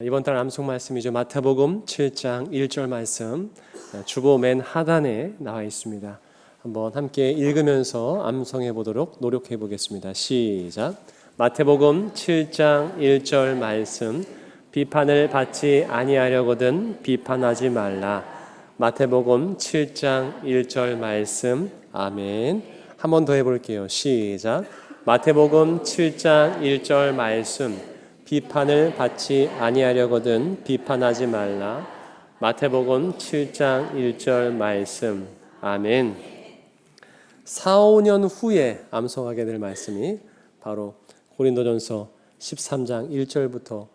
이번 달 암송 말씀이죠. 마태복음 7장 1절 말씀 주보 맨 하단에 나와 있습니다. 한번 함께 읽으면서 암송해 보도록 노력해 보겠습니다. 시작. 마태복음 7장 1절 말씀. 비판을 받지 아니하려거든 비판하지 말라. 마태복음 7장 1절 말씀. 아멘. 한 번 더 해볼게요. 시작. 마태복음 7장 1절 말씀. 비판을 받지 아니하려거든 비판하지 말라. 마태복음 7장 1절 말씀. 아멘. 4, 5년 후에 암송하게 될 말씀이 바로 고린도전서 13장 1절부터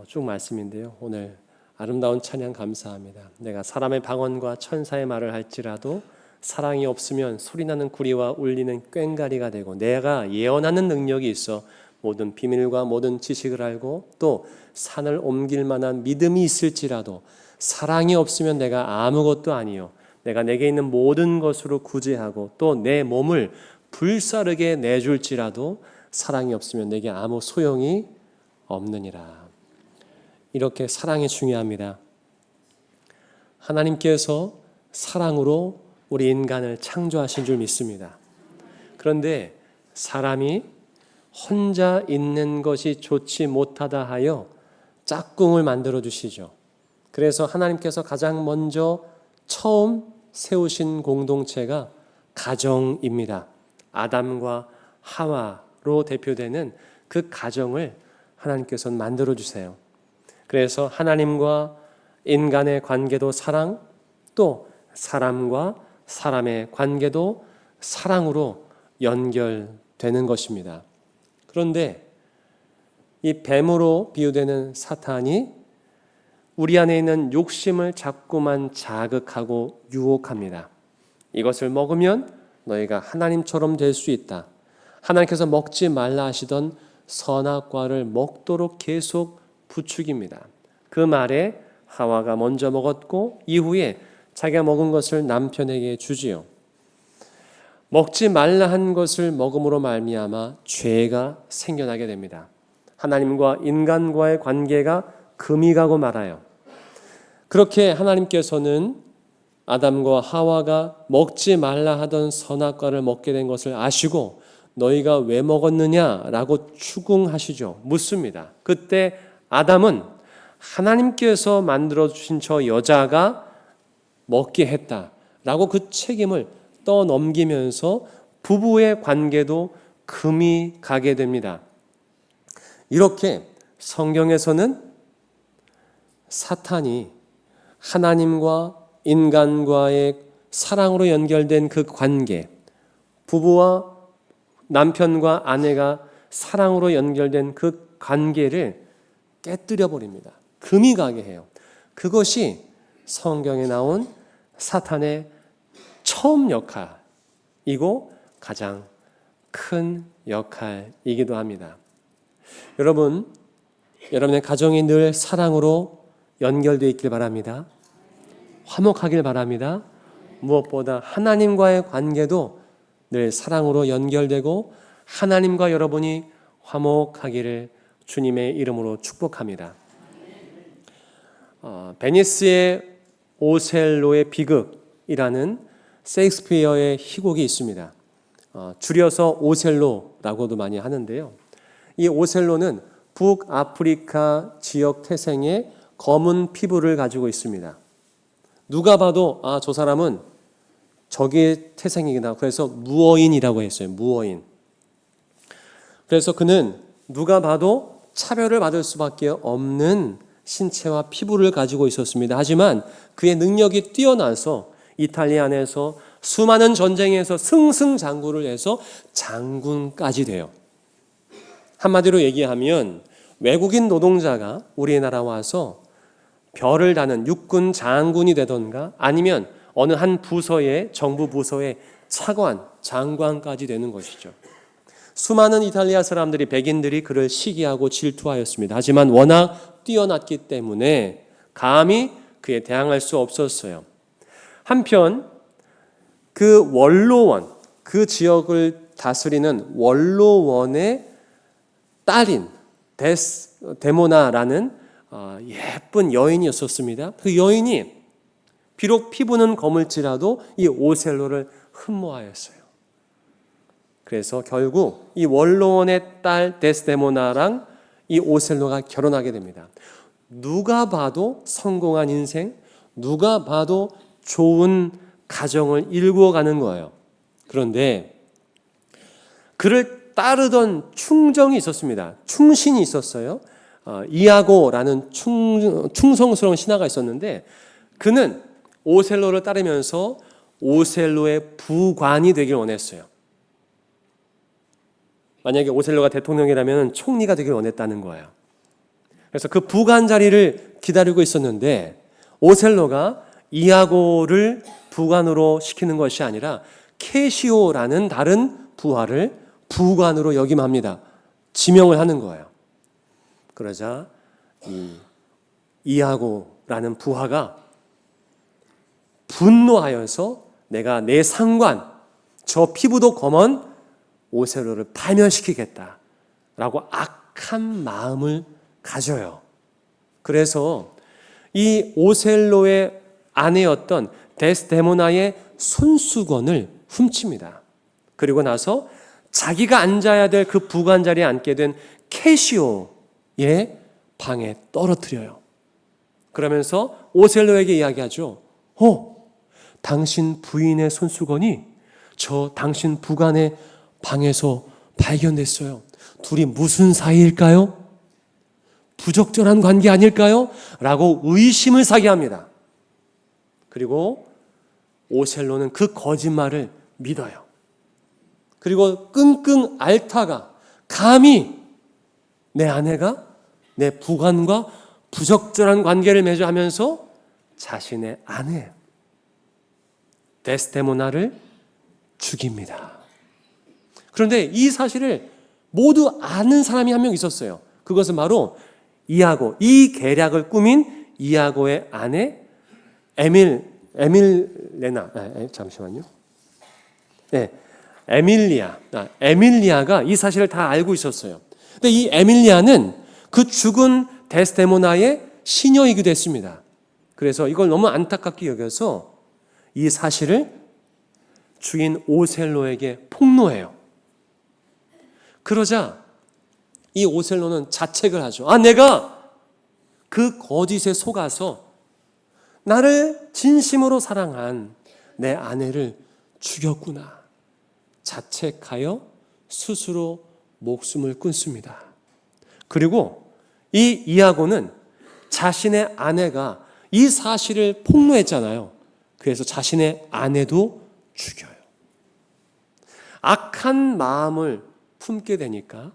쭉 말씀인데요. 오늘 아름다운 찬양 감사합니다. 내가 사람의 방언과 천사의 말을 할지라도 사랑이 없으면 소리나는 구리와 울리는 꽹과리가 되고, 내가 예언하는 능력이 있어 모든 비밀과 모든 지식을 알고 또 산을 옮길 만한 믿음이 있을지라도 사랑이 없으면 내가 아무것도 아니요, 내가 내게 있는 모든 것으로 구제하고 또 내 몸을 불사르게 내줄지라도 사랑이 없으면 내게 아무 소용이 없느니라. 이렇게 사랑이 중요합니다. 하나님께서 사랑으로 우리 인간을 창조하신 줄 믿습니다. 그런데 사람이 혼자 있는 것이 좋지 못하다 하여 짝꿍을 만들어 주시죠. 그래서 하나님께서 가장 먼저 처음 세우신 공동체가 가정입니다. 아담과 하와로 대표되는 그 가정을 하나님께서는 만들어 주세요. 그래서 하나님과 인간의 관계도 사랑, 또 사람과 사람의 관계도 사랑으로 연결되는 것입니다. 그런데 이 뱀으로 비유되는 사탄이 우리 안에 있는 욕심을 자꾸만 자극하고 유혹합니다. 이것을 먹으면 너희가 하나님처럼 될 수 있다. 하나님께서 먹지 말라 하시던 선악과를 먹도록 계속 부추깁니다. 그 말에 하와가 먼저 먹었고 이후에 자기가 먹은 것을 남편에게 주지요. 먹지 말라 한 것을 먹음으로 말미암아 죄가 생겨나게 됩니다. 하나님과 인간과의 관계가 금이 가고 말아요. 그렇게 하나님께서는 아담과 하와가 먹지 말라 하던 선악과를 먹게 된 것을 아시고 너희가 왜 먹었느냐라고 추궁하시죠. 묻습니다. 그때 아담은 하나님께서 만들어주신 저 여자가 먹게 했다라고 그 책임을 떠넘기면서 부부의 관계도 금이 가게 됩니다. 이렇게 성경에서는 사탄이 하나님과 인간과의 사랑으로 연결된 그 관계, 부부와 남편과 아내가 사랑으로 연결된 그 관계를 깨뜨려 버립니다. 금이 가게 해요. 그것이 성경에 나온 사탄의 처음 역할이고 가장 큰 역할이기도 합니다. 여러분의 가정이 늘 사랑으로 연결되어 있길 바랍니다. 화목하길 바랍니다. 무엇보다 하나님과의 관계도 늘 사랑으로 연결되고 하나님과 여러분이 화목하기를 주님의 이름으로 축복합니다. 베니스의 오셀로의 비극이라는 셰익스피어의 희곡이 있습니다. 줄여서 오셀로라고도 많이 하는데요. 이 오셀로는 북아프리카 지역 태생의 검은 피부를 가지고 있습니다. 누가 봐도 저 사람은 저기의 태생이구나. 그래서 무어인이라고 했어요. 무어인. 그래서 그는 누가 봐도 차별을 받을 수밖에 없는 신체와 피부를 가지고 있었습니다. 하지만 그의 능력이 뛰어나서 이탈리아 안에서 수많은 전쟁에서 승승장구를 해서 장군까지 돼요. 한마디로 얘기하면 외국인 노동자가 우리나라 와서 별을 다는 육군 장군이 되던가 아니면 어느 한 부서의 정부 부서의 차관, 장관까지 되는 것이죠. 수많은 이탈리아 사람들이, 백인들이 그를 시기하고 질투하였습니다. 하지만 워낙 뛰어났기 때문에 감히 그에 대항할 수 없었어요. 한편 그 원로원, 그 지역을 다스리는 원로원의 딸인 데모나라는 예쁜 여인이었었습니다. 그 여인이 비록 피부는 거물지라도 이 오셀로를 흠모하였어요. 그래서 결국 이 원로원의 딸 데스데모나랑 이 오셀로가 결혼하게 됩니다. 누가 봐도 성공한 인생, 누가 봐도 좋은 가정을 일구어가는 거예요. 그런데 그를 따르던 충정이 있었습니다. 충신이 있었어요. 이아고라는 충성스러운 신하가 있었는데 그는 오셀로를 따르면서 오셀로의 부관이 되길 원했어요. 만약에 오셀로가 대통령이라면 총리가 되길 원했다는 거예요. 그래서 그 부관 자리를 기다리고 있었는데 오셀로가 이아고를 부관으로 시키는 것이 아니라 케시오라는 다른 부하를 부관으로 역임합니다. 지명을 하는 거예요. 그러자 이아고라는 부하가 분노하여서 내가 내 상관, 저 피부도 검은 오셀로를 파면시키겠다라고 악한 마음을 가져요. 그래서 이 오셀로의 아내였던 데스데모나의 손수건을 훔칩니다. 그리고 나서 자기가 앉아야 될 그 부관 자리에 앉게 된 케시오의 방에 떨어뜨려요. 그러면서 오셀로에게 이야기하죠. 당신 부인의 손수건이 저 당신 부관의 방에서 발견됐어요. 둘이 무슨 사이일까요? 부적절한 관계 아닐까요? 라고 의심을 사게 합니다. 그리고 오셀로는 그 거짓말을 믿어요. 그리고 끙끙 앓다가 감히 내 아내가 내 부관과 부적절한 관계를 맺어 하면서 자신의 아내 데스데모나를 죽입니다. 그런데 이 사실을 모두 아는 사람이 한 명 있었어요. 그것은 바로 이아고, 이 계략을 꾸민 이아고의 아내 에밀리아가 이 사실을 다 알고 있었어요. 근데 이 에밀리아는 그 죽은 데스데모나의 시녀이기도 했습니다. 그래서 이걸 너무 안타깝게 여겨서 이 사실을 주인 오셀로에게 폭로해요. 그러자 이 오셀로는 자책을 하죠. 내가 그 거짓에 속아서 나를 진심으로 사랑한 내 아내를 죽였구나. 자책하여 스스로 목숨을 끊습니다. 그리고 이 이아고는 자신의 아내가 이 사실을 폭로했잖아요. 그래서 자신의 아내도 죽여요. 악한 마음을 품게 되니까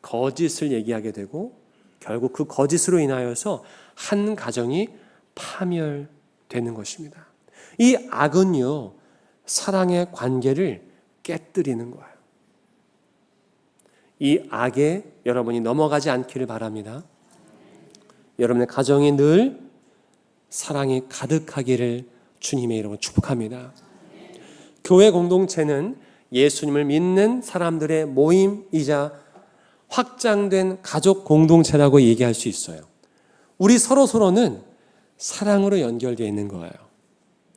거짓을 얘기하게 되고 결국 그 거짓으로 인하여서 한 가정이 파멸되는 것입니다. 이 악은요, 사랑의 관계를 깨뜨리는 거예요. 이 악에 여러분이 넘어가지 않기를 바랍니다. 여러분의 가정이 늘 사랑이 가득하기를 주님의 이름으로 축복합니다. 교회 공동체는 예수님을 믿는 사람들의 모임이자 확장된 가족 공동체라고 얘기할 수 있어요. 우리 서로는 사랑으로 연결되어 있는 거예요.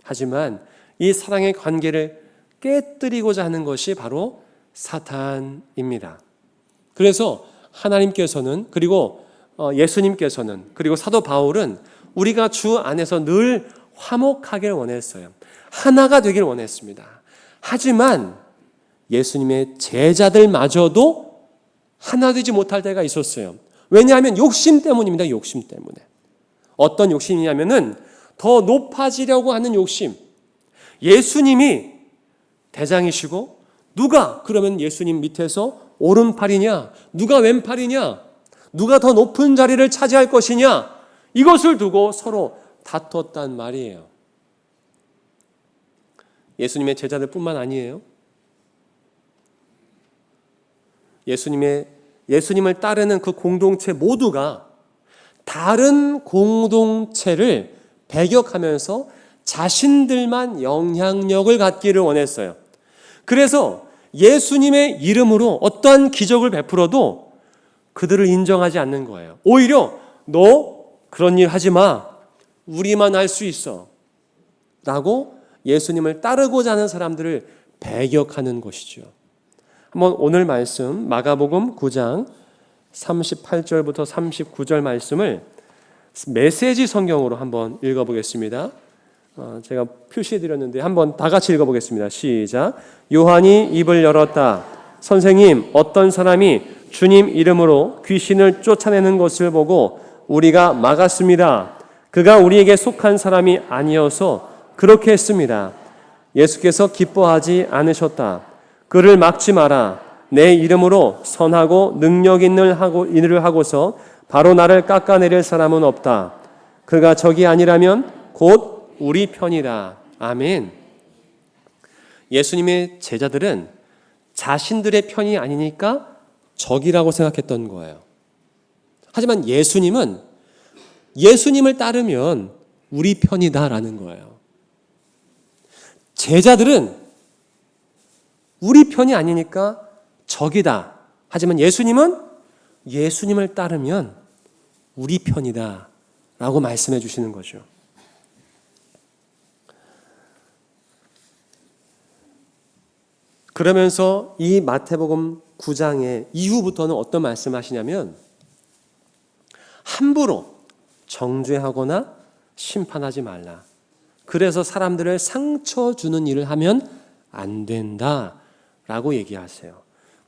하지만 이 사랑의 관계를 깨뜨리고자 하는 것이 바로 사탄입니다. 그래서 하나님께서는, 그리고 예수님께서는, 그리고 사도 바울은 우리가 주 안에서 늘 화목하길 원했어요. 하나가 되길 원했습니다. 하지만 예수님의 제자들마저도 하나 되지 못할 때가 있었어요. 왜냐하면 욕심 때문입니다. 욕심 때문에. 어떤 욕심이냐면은 더 높아지려고 하는 욕심. 예수님이 대장이시고 누가 그러면 예수님 밑에서 오른팔이냐, 누가 왼팔이냐, 누가 더 높은 자리를 차지할 것이냐, 이것을 두고 서로 다퉜단 말이에요. 예수님의 제자들뿐만 아니에요. 예수님을 따르는 그 공동체 모두가 다른 공동체를 배격하면서 자신들만 영향력을 갖기를 원했어요. 그래서 예수님의 이름으로 어떠한 기적을 베풀어도 그들을 인정하지 않는 거예요. 오히려 너 그런 일 하지 마. 우리만 할 수 있어. 라고 예수님을 따르고자 하는 사람들을 배격하는 것이죠. 한번 오늘 말씀 마가복음 9장 38절부터 39절 말씀을 메시지 성경으로 한번 읽어보겠습니다. 제가 표시해드렸는데 한번 다 같이 읽어보겠습니다. 시작. 요한이 입을 열었다. 선생님, 어떤 사람이 주님 이름으로 귀신을 쫓아내는 것을 보고 우리가 막았습니다. 그가 우리에게 속한 사람이 아니어서 그렇게 했습니다. 예수께서 기뻐하지 않으셨다. 그를 막지 마라. 내 이름으로 선하고 능력 있는 일을 하고서 바로 나를 깎아내릴 사람은 없다. 그가 적이 아니라면 곧 우리 편이다. 아멘. 예수님의 제자들은 자신들의 편이 아니니까 적이라고 생각했던 거예요. 하지만 예수님은 예수님을 따르면 우리 편이다라는 거예요. 제자들은 우리 편이 아니니까 적이다. 하지만 예수님은 예수님을 따르면 우리 편이다 라고 말씀해 주시는 거죠. 그러면서 이 마태복음 9장의 이후부터는 어떤 말씀을 하시냐면 함부로 정죄하거나 심판하지 말라. 그래서 사람들을 상처 주는 일을 하면 안 된다라고 얘기하세요.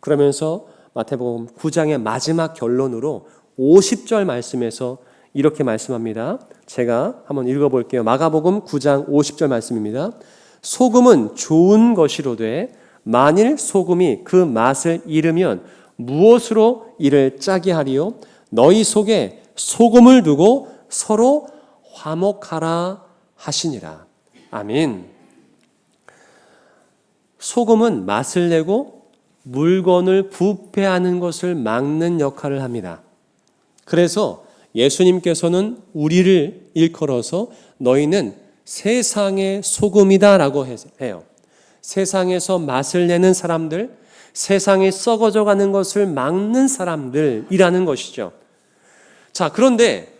그러면서 마태복음 9장의 마지막 결론으로 50절 말씀에서 이렇게 말씀합니다. 제가 한번 읽어볼게요. 마가복음 9장 50절 말씀입니다. 소금은 좋은 것이로되 만일 소금이 그 맛을 잃으면 무엇으로 이를 짜게 하리요? 너희 속에 소금을 두고 서로 화목하라 하시니라. 아멘. 소금은 맛을 내고 물건을 부패하는 것을 막는 역할을 합니다. 그래서 예수님께서는 우리를 일컬어서 너희는 세상의 소금이다라고 해요. 세상에서 맛을 내는 사람들, 세상에 썩어져 가는 것을 막는 사람들이라는 것이죠. 자, 그런데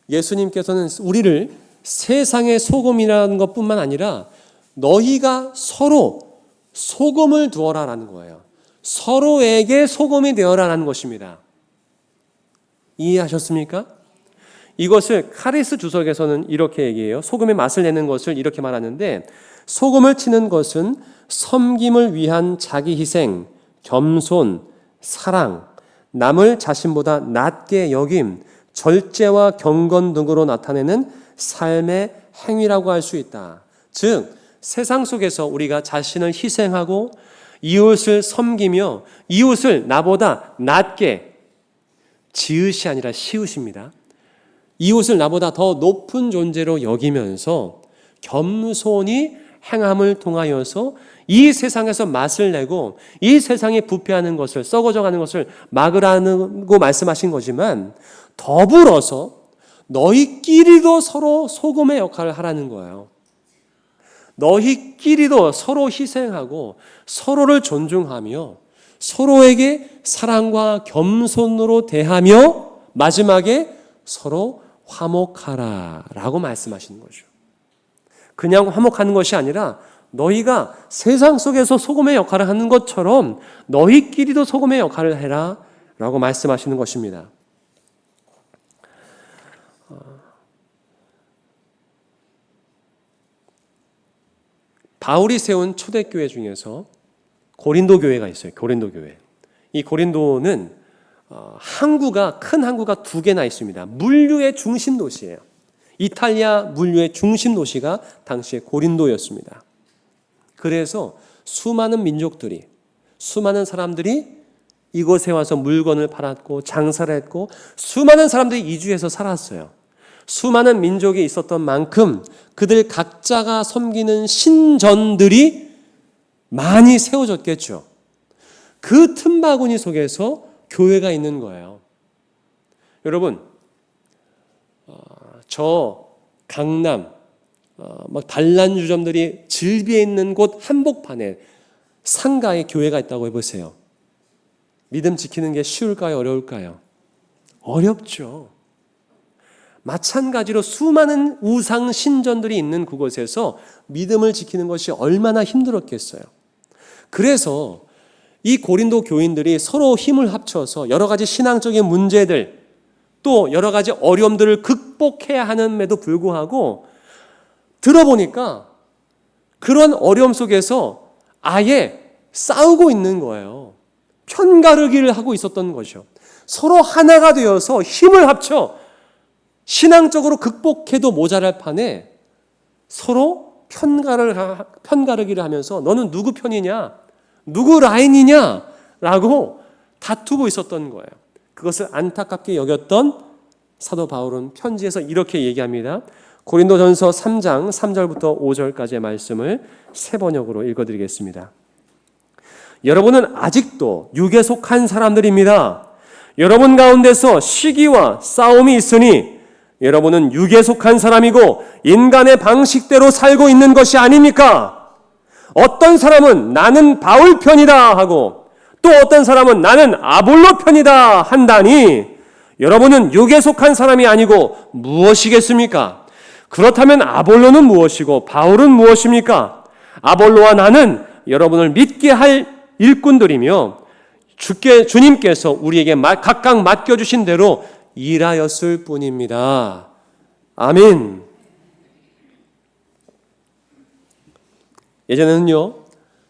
예수님께서는 우리를 세상의 소금이라는 것뿐만 아니라 너희가 서로 소금을 두어라라는 거예요. 서로에게 소금이 되어라라는 것입니다. 이해하셨습니까? 이것을 카리스 주석에서는 이렇게 얘기해요. 소금의 맛을 내는 것을 이렇게 말하는데 소금을 치는 것은 섬김을 위한 자기 희생, 겸손, 사랑, 남을 자신보다 낮게 여김, 절제와 경건 등으로 나타내는 삶의 행위라고 할 수 있다. 즉 세상 속에서 우리가 자신을 희생하고 이웃을 섬기며 이웃을 나보다 낮게, 지읒이 아니라 시읒입니다. 이웃을 나보다 더 높은 존재로 여기면서 겸손히 행함을 통하여서 이 세상에서 맛을 내고 이 세상에 부패하는 것을, 썩어져가는 것을 막으라고 말씀하신 거지만 더불어서 너희끼리도 서로 소금의 역할을 하라는 거예요. 너희끼리도 서로 희생하고 서로를 존중하며 서로에게 사랑과 겸손으로 대하며 마지막에 서로 화목하라라고 말씀하시는 거죠. 그냥 화목하는 것이 아니라 너희가 세상 속에서 소금의 역할을 하는 것처럼 너희끼리도 소금의 역할을 해라 라고 말씀하시는 것입니다. 바울이 세운 초대교회 중에서 고린도 교회가 있어요. 고린도 교회. 이 고린도는 항구가, 큰 항구가 2개나 있습니다. 물류의 중심 도시예요. 이탈리아 물류의 중심 도시가 당시에 고린도였습니다. 그래서 수많은 민족들이, 수많은 사람들이 이곳에 와서 물건을 팔았고 장사를 했고 수많은 사람들이 이주해서 살았어요. 수많은 민족이 있었던 만큼 그들 각자가 섬기는 신전들이 많이 세워졌겠죠. 그 틈바구니 속에서 교회가 있는 거예요. 여러분, 저 강남 막 단란주점들이 즐비해 있는 곳 한복판에 상가에 교회가 있다고 해보세요. 믿음 지키는 게 쉬울까요? 어려울까요? 어렵죠. 마찬가지로 수많은 우상 신전들이 있는 그곳에서 믿음을 지키는 것이 얼마나 힘들었겠어요. 그래서 이 고린도 교인들이 서로 힘을 합쳐서 여러 가지 신앙적인 문제들, 또 여러 가지 어려움들을 극복해야 하는데도 불구하고 들어보니까 그런 어려움 속에서 아예 싸우고 있는 거예요. 편가르기를 하고 있었던 것이죠. 서로 하나가 되어서 힘을 합쳐 신앙적으로 극복해도 모자랄 판에 서로 편가르기를 하면서 너는 누구 편이냐? 누구 라인이냐? 라고 다투고 있었던 거예요. 그것을 안타깝게 여겼던 사도 바울은 편지에서 이렇게 얘기합니다. 고린도전서 3장 3절부터 5절까지의 말씀을 세 번역으로 읽어드리겠습니다. 여러분은 아직도 육에 속한 사람들입니다. 여러분 가운데서 시기와 싸움이 있으니 여러분은 육에 속한 사람이고 인간의 방식대로 살고 있는 것이 아닙니까? 어떤 사람은 나는 바울 편이다 하고 또 어떤 사람은 나는 아볼로 편이다 한다니 여러분은 육에 속한 사람이 아니고 무엇이겠습니까? 그렇다면 아볼로는 무엇이고 바울은 무엇입니까? 아볼로와 나는 여러분을 믿게 할 일꾼들이며 주님께서 우리에게 각각 맡겨주신 대로 일하였을 뿐입니다. 아멘. 예전에는요,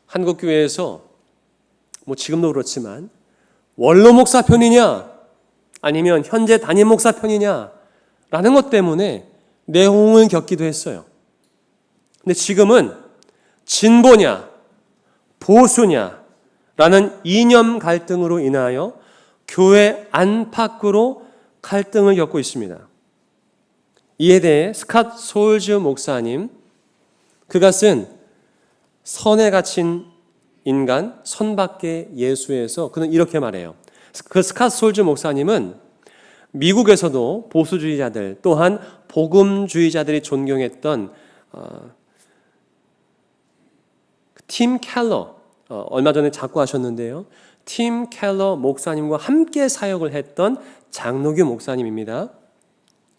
한국교회에서 지금도 그렇지만 원로 목사 편이냐 아니면 현재 담임 목사 편이냐 라는 것 때문에 내홍을 겪기도 했어요. 근데 지금은 진보냐 보수냐 라는 이념 갈등으로 인하여 교회 안팎으로 갈등을 겪고 있습니다. 이에 대해 스캇 소울즈 목사님, 그가 쓴 선에 갇힌 인간, 선밖의 예수에서 그는 이렇게 말해요. 그 스캇 소울즈 목사님은 미국에서도 보수주의자들 또한 복음주의자들이 존경했던 팀 켈러, 얼마 전에 작고하셨는데요. 팀 켈러 목사님과 함께 사역을 했던 장로교 목사님입니다.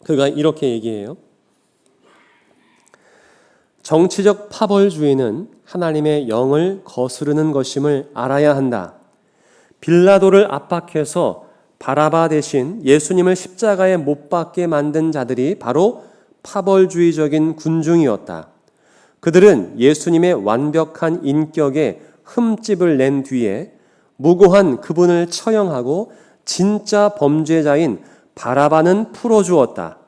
그가 이렇게 얘기해요. 정치적 파벌주의는 하나님의 영을 거스르는 것임을 알아야 한다. 빌라도를 압박해서 바라바 대신 예수님을 십자가에 못 박게 만든 자들이 바로 파벌주의적인 군중이었다. 그들은 예수님의 완벽한 인격에 흠집을 낸 뒤에 무고한 그분을 처형하고 진짜 범죄자인 바라바는 풀어주었다.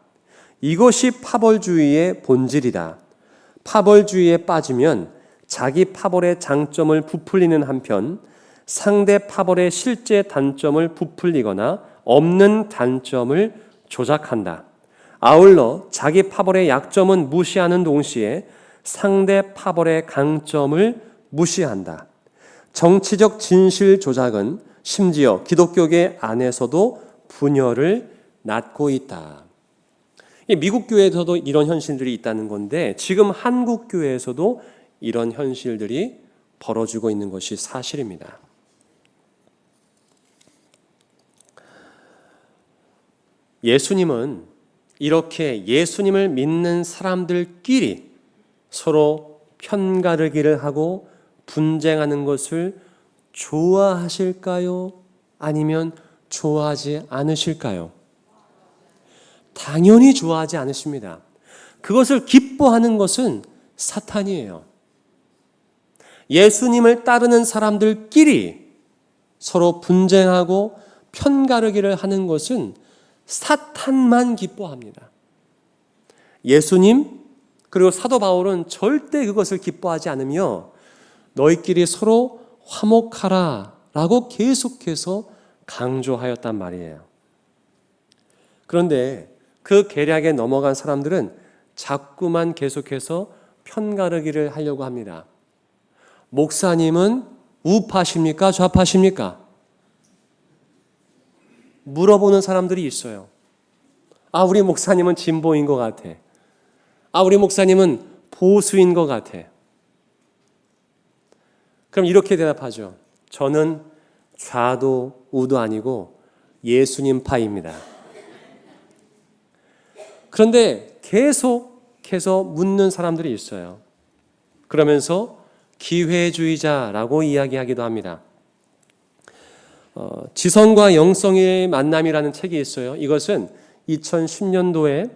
이것이 파벌주의의 본질이다. 파벌주의에 빠지면 자기 파벌의 장점을 부풀리는 한편 상대 파벌의 실제 단점을 부풀리거나 없는 단점을 조작한다. 아울러 자기 파벌의 약점은 무시하는 동시에 상대 파벌의 강점을 무시한다. 정치적 진실 조작은 심지어 기독교계 안에서도 분열을 낳고 있다. 미국 교회에서도 이런 현실들이 있다는 건데 지금 한국 교회에서도 이런 현실들이 벌어지고 있는 것이 사실입니다. 예수님은 이렇게 예수님을 믿는 사람들끼리 서로 편가르기를 하고 분쟁하는 것을 좋아하실까요? 아니면 좋아하지 않으실까요? 당연히 좋아하지 않으십니다. 그것을 기뻐하는 것은 사탄이에요. 예수님을 따르는 사람들끼리 서로 분쟁하고 편가르기를 하는 것은 사탄만 기뻐합니다. 예수님 그리고 사도 바울은 절대 그것을 기뻐하지 않으며 너희끼리 서로 화목하라 라고 계속해서 강조하였단 말이에요. 그런데 그 계략에 넘어간 사람들은 자꾸만 계속해서 편가르기를 하려고 합니다. 목사님은 우파십니까? 좌파십니까? 물어보는 사람들이 있어요. 우리 목사님은 진보인 것 같아. 우리 목사님은 보수인 것 같아. 그럼 이렇게 대답하죠. 저는 좌도 우도 아니고 예수님 파입니다. 그런데 계속해서 묻는 사람들이 있어요. 그러면서 기회주의자라고 이야기하기도 합니다. 지성과 영성의 만남이라는 책이 있어요. 이것은 2010년도에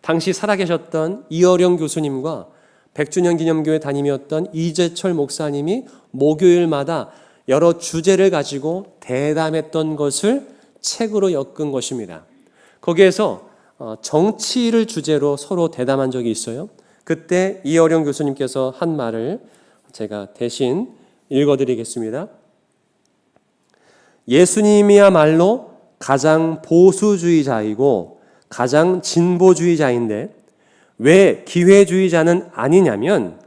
당시 살아계셨던 이어령 교수님과 100주년 기념교회 담임이었던 이재철 목사님이 목요일마다 여러 주제를 가지고 대담했던 것을 책으로 엮은 것입니다. 거기에서 정치를 주제로 서로 대담한 적이 있어요. 그때 이어령 교수님께서 한 말을 제가 대신 읽어드리겠습니다. 예수님이야말로 가장 보수주의자이고 가장 진보주의자인데 왜 기회주의자는 아니냐면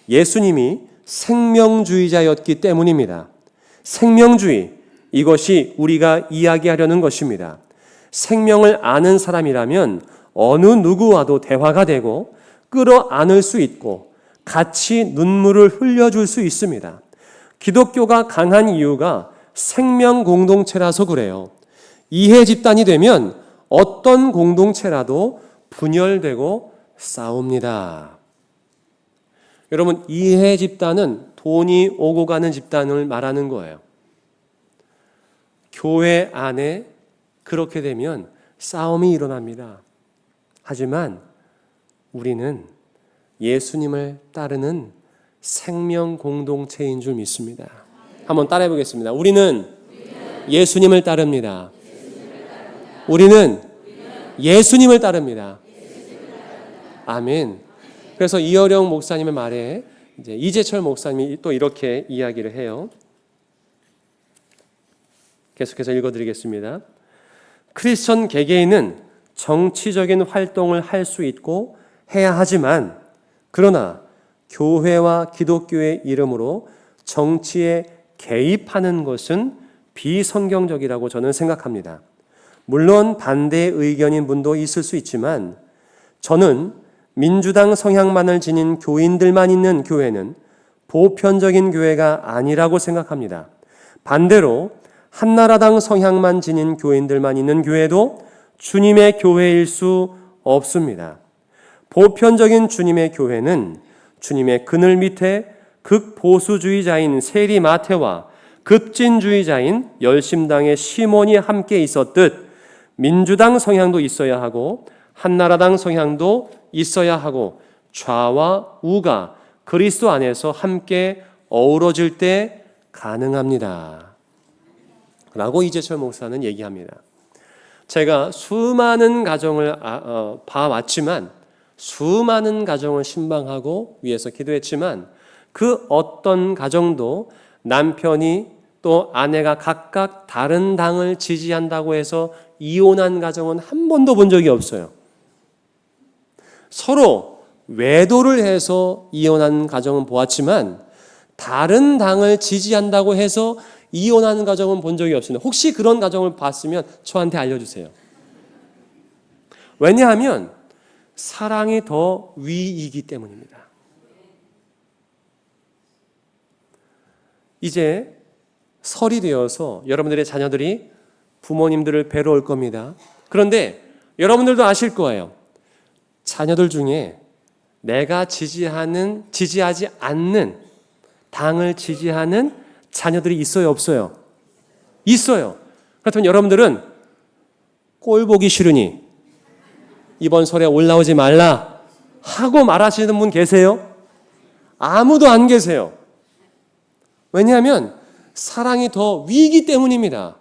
예수님이 생명주의자였기 때문입니다. 생명주의, 이것이 우리가 이야기하려는 것입니다. 생명을 아는 사람이라면 어느 누구와도 대화가 되고 끌어안을 수 있고 같이 눈물을 흘려줄 수 있습니다. 기독교가 강한 이유가 생명 공동체라서 그래요. 이해 집단이 되면 어떤 공동체라도 분열되고 싸웁니다. 여러분, 이해 집단은 돈이 오고 가는 집단을 말하는 거예요. 교회 안에 그렇게 되면 싸움이 일어납니다. 하지만 우리는 예수님을 따르는 생명 공동체인 줄 믿습니다. 한번 따라해 보겠습니다. 우리는 예수님을 따릅니다. 우리는 예수님을 따릅니다. 아멘. 그래서 이어령 목사님의 말에 이제 이재철 목사님이 또 이렇게 이야기를 해요. 계속해서 읽어드리겠습니다. 크리스천 개개인은 정치적인 활동을 할 수 있고 해야 하지만 그러나 교회와 기독교의 이름으로 정치에 개입하는 것은 비성경적이라고 저는 생각합니다. 물론 반대 의견인 분도 있을 수 있지만 저는 민주당 성향만을 지닌 교인들만 있는 교회는 보편적인 교회가 아니라고 생각합니다. 반대로 한나라당 성향만 지닌 교인들만 있는 교회도 주님의 교회일 수 없습니다. 보편적인 주님의 교회는 주님의 그늘 밑에 극보수주의자인 세리 마태와 급진주의자인 열심당의 시몬이 함께 있었듯 민주당 성향도 있어야 하고 한나라당 성향도 있어야 하고 좌와 우가 그리스도 안에서 함께 어우러질 때 가능합니다. 라고 이재철 목사는 얘기합니다. 제가 수많은 가정을 봐왔지만 수많은 가정을 신방하고 위해서 기도했지만 그 어떤 가정도 남편이 또 아내가 각각 다른 당을 지지한다고 해서 이혼한 가정은 한 번도 본 적이 없어요. 서로 외도를 해서 이혼한 가정은 보았지만 다른 당을 지지한다고 해서 이혼하는 가정은 본 적이 없습니다. 혹시 그런 가정을 봤으면 저한테 알려주세요. 왜냐하면 사랑이 더 위이기 때문입니다. 이제 설이 되어서 여러분들의 자녀들이 부모님들을 뵈러 올 겁니다. 그런데 여러분들도 아실 거예요. 자녀들 중에 내가 지지하지 않는 당을 지지하는 자녀들이 있어요, 없어요? 있어요. 그렇다면 여러분들은 꼴 보기 싫으니 이번 설에 올라오지 말라 하고 말하시는 분 계세요? 아무도 안 계세요. 왜냐하면 사랑이 더 위기 때문입니다.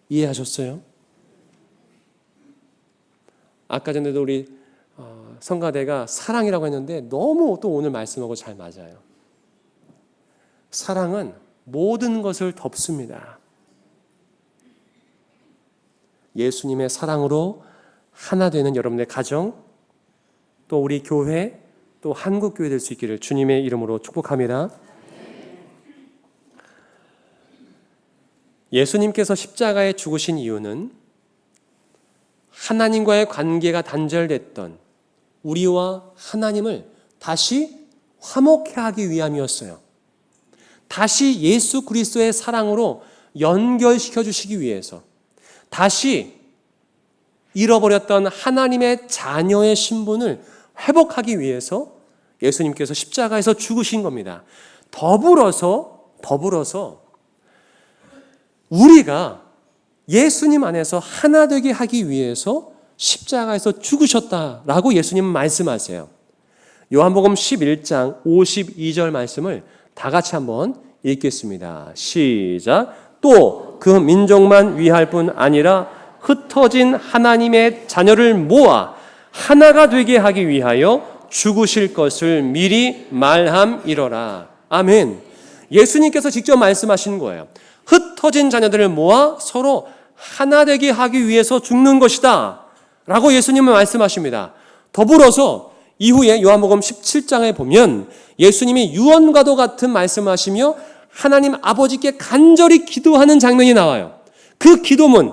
이해하셨어요? 아까 전에도 우리 성가대가 사랑이라고 했는데 너무 또 오늘 말씀하고 잘 맞아요. 사랑은 모든 것을 덮습니다. 예수님의 사랑으로 하나 되는 여러분의 가정, 또 우리 교회, 또 한국교회 될 수 있기를 주님의 이름으로 축복합니다. 예수님께서 십자가에 죽으신 이유는 하나님과의 관계가 단절됐던 우리와 하나님을 다시 화목케 하기 위함이었어요. 다시 예수 그리스도의 사랑으로 연결시켜 주시기 위해서, 다시 잃어버렸던 하나님의 자녀의 신분을 회복하기 위해서 예수님께서 십자가에서 죽으신 겁니다. 더불어서 우리가 예수님 안에서 하나 되게 하기 위해서 십자가에서 죽으셨다라고 예수님은 말씀하세요. 요한복음 11장 52절 말씀을 다 같이 한번 읽겠습니다. 시작. 또 그 민족만 위할 뿐 아니라 흩어진 하나님의 자녀를 모아 하나가 되게 하기 위하여 죽으실 것을 미리 말함이러라. 아멘. 예수님께서 직접 말씀하신 거예요. 흩어진 자녀들을 모아 서로 하나 되게 하기 위해서 죽는 것이다 라고 예수님은 말씀하십니다. 더불어서 이후에 요한복음 17장에 보면 예수님이 유언과도 같은 말씀하시며 하나님 아버지께 간절히 기도하는 장면이 나와요. 그 기도문,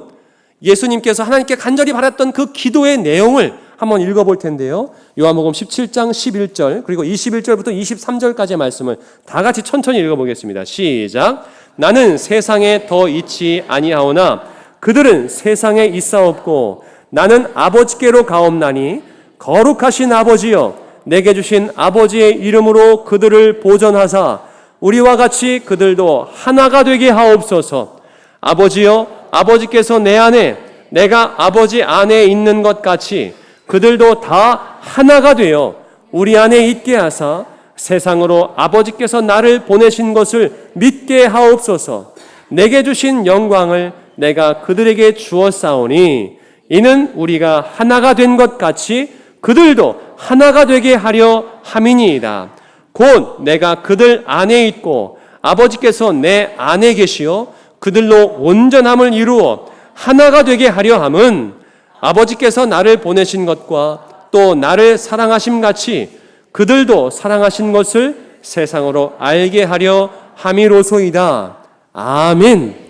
예수님께서 하나님께 간절히 바랐던 그 기도의 내용을 한번 읽어볼 텐데요. 요한복음 17장 11절 그리고 21절부터 23절까지의 말씀을 다 같이 천천히 읽어보겠습니다. 시작. 나는 세상에 더 있지 아니하오나 그들은 세상에 있사옵고 나는 아버지께로 가옵나니 거룩하신 아버지여 내게 주신 아버지의 이름으로 그들을 보전하사 우리와 같이 그들도 하나가 되게 하옵소서. 아버지여 아버지께서 내 안에 내가 아버지 안에 있는 것 같이 그들도 다 하나가 되어 우리 안에 있게 하사 세상으로 아버지께서 나를 보내신 것을 믿게 하옵소서. 내게 주신 영광을 내가 그들에게 주었사오니 이는 우리가 하나가 된 것 같이 그들도 하나가 되게 하려 함이니이다. 곧 내가 그들 안에 있고 아버지께서 내 안에 계시어 그들로 온전함을 이루어 하나가 되게 하려 함은 아버지께서 나를 보내신 것과 또 나를 사랑하심 같이 그들도 사랑하신 것을 세상으로 알게 하려 함이로소이다. 아멘.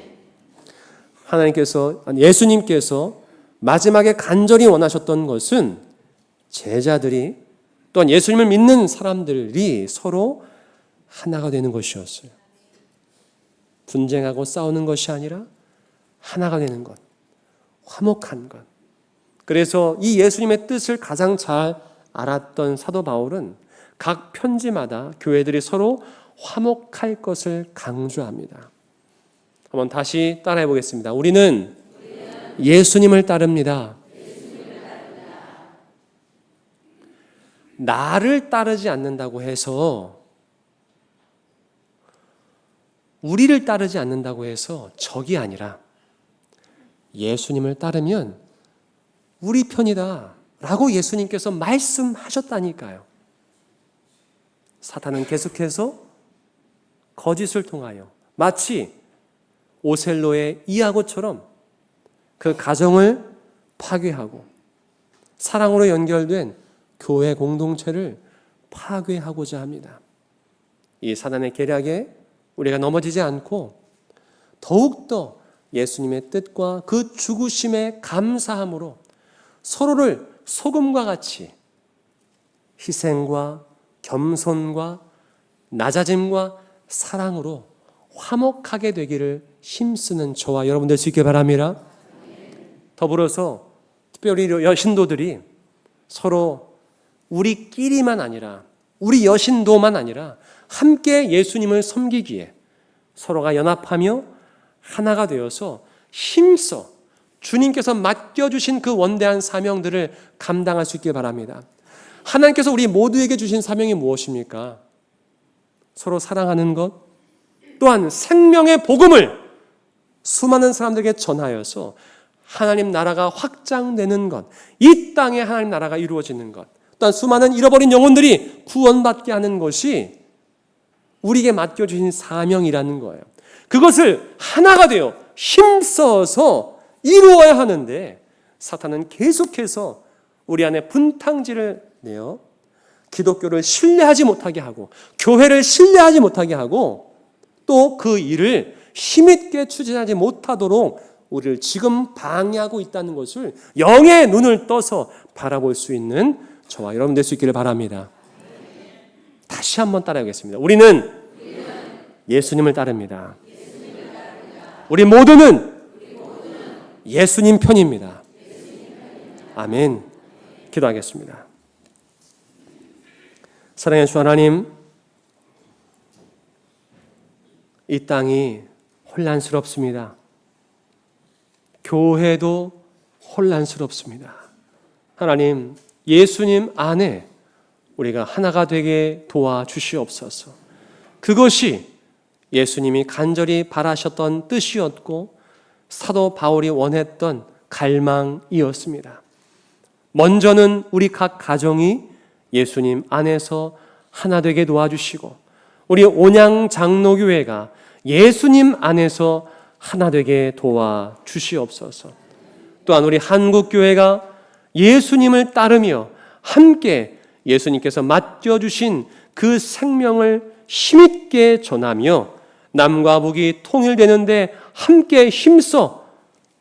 예수님께서 마지막에 간절히 원하셨던 것은 제자들이 또한 예수님을 믿는 사람들이 서로 하나가 되는 것이었어요. 분쟁하고 싸우는 것이 아니라 하나가 되는 것, 화목한 것. 그래서 이 예수님의 뜻을 가장 잘 알았던 사도 바울은 각 편지마다 교회들이 서로 화목할 것을 강조합니다. 한번 다시 따라해 보겠습니다. 우리는 예수님을 따릅니다. 나를 따르지 않는다고 해서, 우리를 따르지 않는다고 해서 적이 아니라 예수님을 따르면 우리 편이다 라고 예수님께서 말씀하셨다니까요. 사탄은 계속해서 거짓을 통하여 마치 오셀로의 이아고처럼 그 가정을 파괴하고 사랑으로 연결된 교회 공동체를 파괴하고자 합니다. 이 사단의 계략에 우리가 넘어지지 않고 더욱더 예수님의 뜻과 그 죽으심에 감사함으로 서로를 소금과 같이 희생과 겸손과 낮아짐과 사랑으로 화목하게 되기를 힘쓰는 저와 여러분 될 수 있게 바랍니다. 더불어서 특별히 여신도들이 서로 우리끼리만 아니라 우리 여신도만 아니라 함께 예수님을 섬기기에 서로가 연합하며 하나가 되어서 힘써 주님께서 맡겨주신 그 원대한 사명들을 감당할 수 있게 바랍니다. 하나님께서 우리 모두에게 주신 사명이 무엇입니까? 서로 사랑하는 것, 또한 생명의 복음을 수많은 사람들에게 전하여서 하나님 나라가 확장되는 것, 이 땅에 하나님 나라가 이루어지는 것, 또한 수많은 잃어버린 영혼들이 구원받게 하는 것이 우리에게 맡겨주신 사명이라는 거예요. 그것을 하나가 되어 힘써서 이루어야 하는데 사탄은 계속해서 우리 안에 분탕질을 내어 기독교를 신뢰하지 못하게 하고 교회를 신뢰하지 못하게 하고 또 그 일을 힘있게 추진하지 못하도록 우리를 지금 방해하고 있다는 것을 영의 눈을 떠서 바라볼 수 있는 저와 여러분 될 수 있기를 바랍니다. 다시 한번 따라하겠습니다. 우리는 예수님을 따릅니다. 우리 모두는 예수님 편입니다. 아멘. 기도하겠습니다. 사랑의 주 하나님, 이 땅이 혼란스럽습니다. 교회도 혼란스럽습니다. 하나님, 예수님 안에 우리가 하나가 되게 도와주시옵소서. 그것이 예수님이 간절히 바라셨던 뜻이었고 사도 바울이 원했던 갈망이었습니다. 먼저는 우리 각 가정이 예수님 안에서 하나 되게 도와주시고 우리 온양 장로교회가 예수님 안에서 하나 되게 도와주시옵소서. 또한 우리 한국교회가 예수님을 따르며 함께 예수님께서 맡겨주신 그 생명을 힘있게 전하며 남과 북이 통일되는데 함께 힘써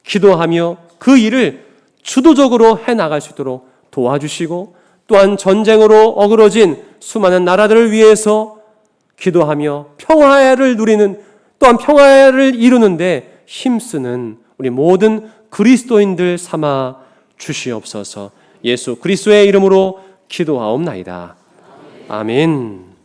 기도하며 그 일을 주도적으로 해나갈 수 있도록 도와주시고 또한 전쟁으로 어그러진 수많은 나라들을 위해서 기도하며 평화를 누리는 또한 평화를 이루는데 힘쓰는 우리 모든 그리스도인들 삼아 주시옵소서. 예수 그리스도의 이름으로 기도하옵나이다. 아멘.